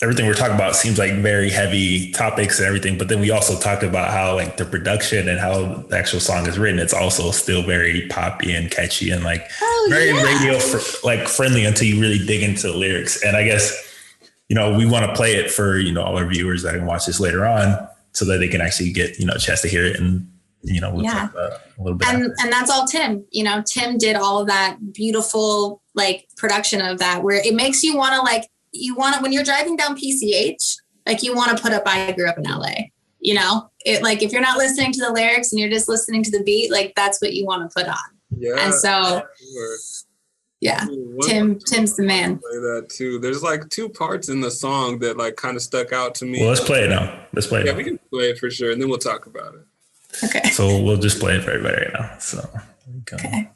everything we're talking about seems like very heavy topics and everything, but then we also talked about how like the production and how the actual song is written, it's also still very poppy and catchy and like very radio like friendly until you really dig into the lyrics. And I guess, you know, we want to play it for, you know, all our viewers that can watch this later on so that they can actually get, you know, a chance to hear it. And, you know, we'll talk about a little bit. And that's all Tim, you know, Tim did all of that beautiful like production of that, where it makes you want to like, when you're driving down PCH, like you want to put up I Grew Up in LA, you know, it like if you're not listening to the lyrics and you're just listening to the beat, like that's what you want to put on. Yeah. And so, yeah, Tim's the man. Play that too. There's like two parts in the song that like kind of stuck out to me. Well, let's play it now. Yeah, we can play it for sure. And then we'll talk about it. Okay. So we'll just play it for everybody right now. So, okay.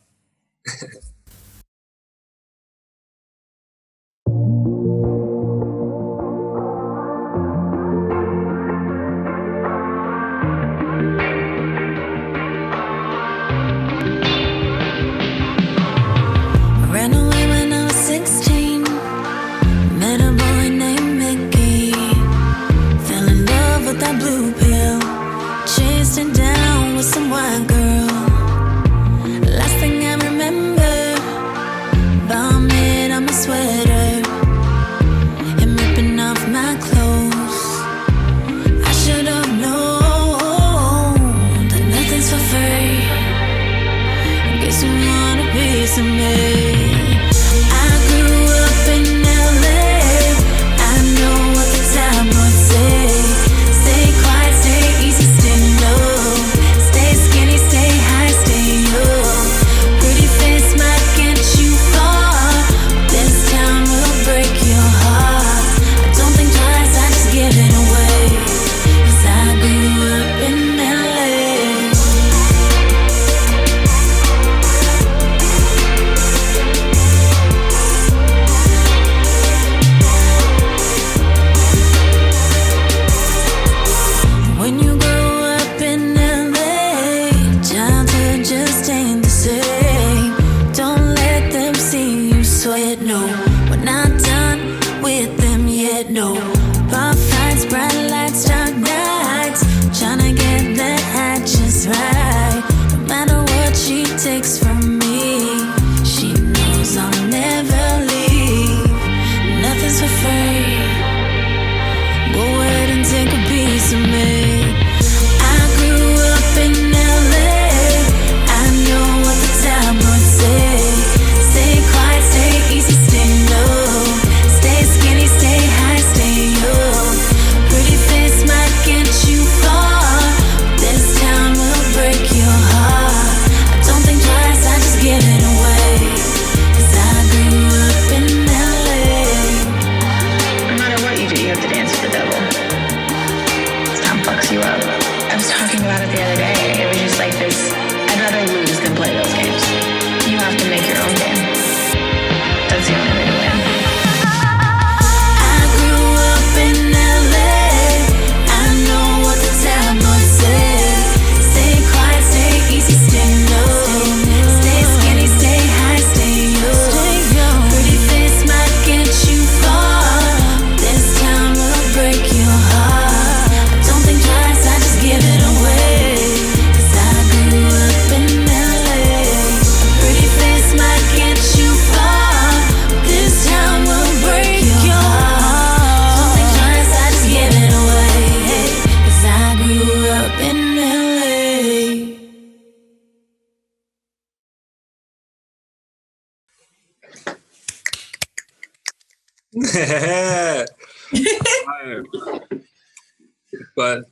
But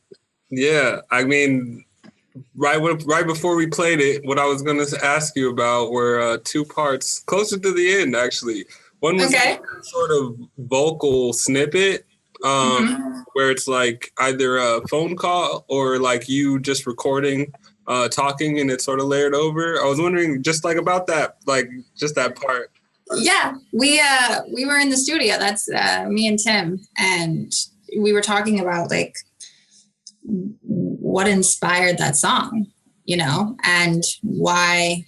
yeah, I mean, right before we played it, what I was going to ask you about were two parts closer to the end, actually. One was sort of vocal snippet where it's like either a phone call or like you just recording, talking, and it's sort of layered over. I was wondering just like about that, like just that part. Yeah, we were in the studio. That's me and Tim, and we were talking about like what inspired that song, you know, and why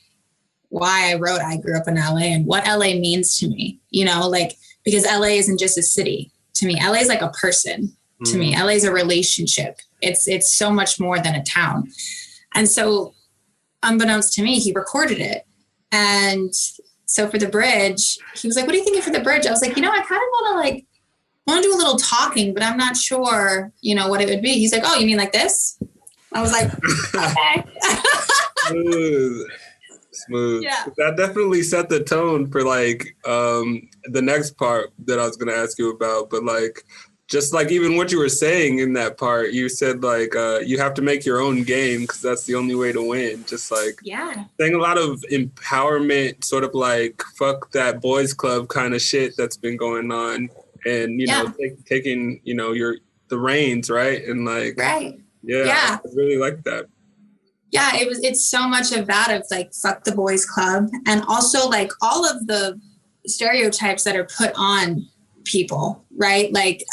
I wrote I Grew Up in LA and what LA means to me, you know, like because LA isn't just a city. to me. LA is like a person to me. LA is a relationship. It's so much more than a town. And so unbeknownst to me, he recorded it. And so for the bridge, he was like, what are you thinking for the bridge? I was like, I kind of want to do a little talking, but I'm not sure, what it would be. He's like, oh, you mean like this? I was like, okay. Smooth. Yeah. That definitely set the tone for like the next part that I was going to ask you about. But like, just like even what you were saying in that part, you said like you have to make your own game because that's the only way to win. Just like saying a lot of empowerment, sort of like fuck that boys club kind of shit that's been going on, and taking the reins, right? And like I really like that. Yeah, it's so much of that of like fuck the boys club, and also like all of the stereotypes that are put on people, right? Like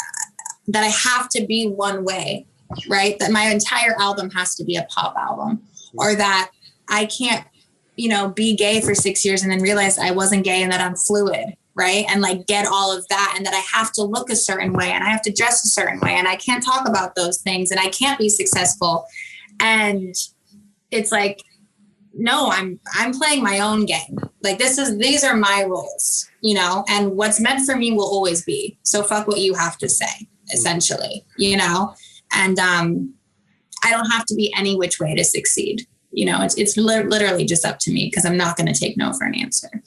that I have to be one way, right? That my entire album has to be a pop album, or that I can't, be gay for 6 years and then realize I wasn't gay and that I'm fluid, right? And like get all of that, and that I have to look a certain way and I have to dress a certain way and I can't talk about those things and I can't be successful. And it's like, no, I'm playing my own game. Like these are my roles, and what's meant for me will always be. So fuck what you have to say, essentially, and I don't have to be any which way to succeed. It's literally just up to me because I'm not going to take no for an answer.